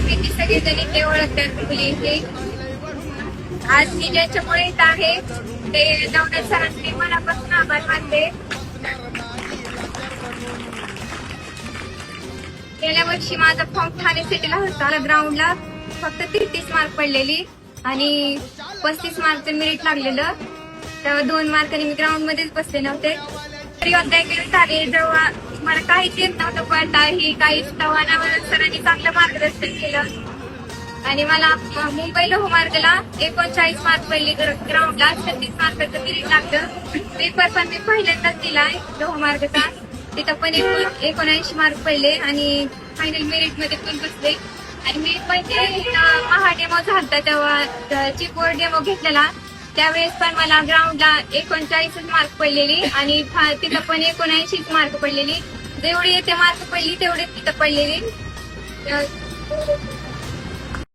बऱ्यापैकी सगळेजण इथे ओळखतात मुली इथे. आज मी ज्यांच्यामुळे इथं आहे ते नवनाथ सरांचे मनापासून आभार मानते. गेल्या वर्षी माझा फॉर्म ठाणे सिटीला होता. ग्राउंडला फक्त 33 मार्क पडलेली आणि 35 मार्कचं मेरिट लागलेलं. तेव्हा 2 मार्कांनी मी ग्राउंड मध्येच बसले नव्हते. तरी झाले जेव्हा मला काहीच येत नव्हतं पडताही काहीच, तेव्हा नवनाथ सरांनी चांगलं मार्गदर्शन केलं आणि मला मुंबई लोहमार्गला 39 मार्क पडले. ग्राउंडला 36 मार्काचं मेरिट लागलं. पेपर पण मी पहिल्यांदाच दिलाय लोहमार्गचा. तिथं पण 79 मार्क पडले आणि फायनल मेरिट मध्ये पण बसले. आणि मी म्हणजे महा डेमो झालता तेव्हा चिपवर डेमो घेतलेला, त्यावेळेस पण मला ग्राउंडला 39 मार्क पडलेली आणि तिथं पण 79 मार्क पडलेली. जेवढी येथे मार्क पडली तेवढे तिथं पडलेली.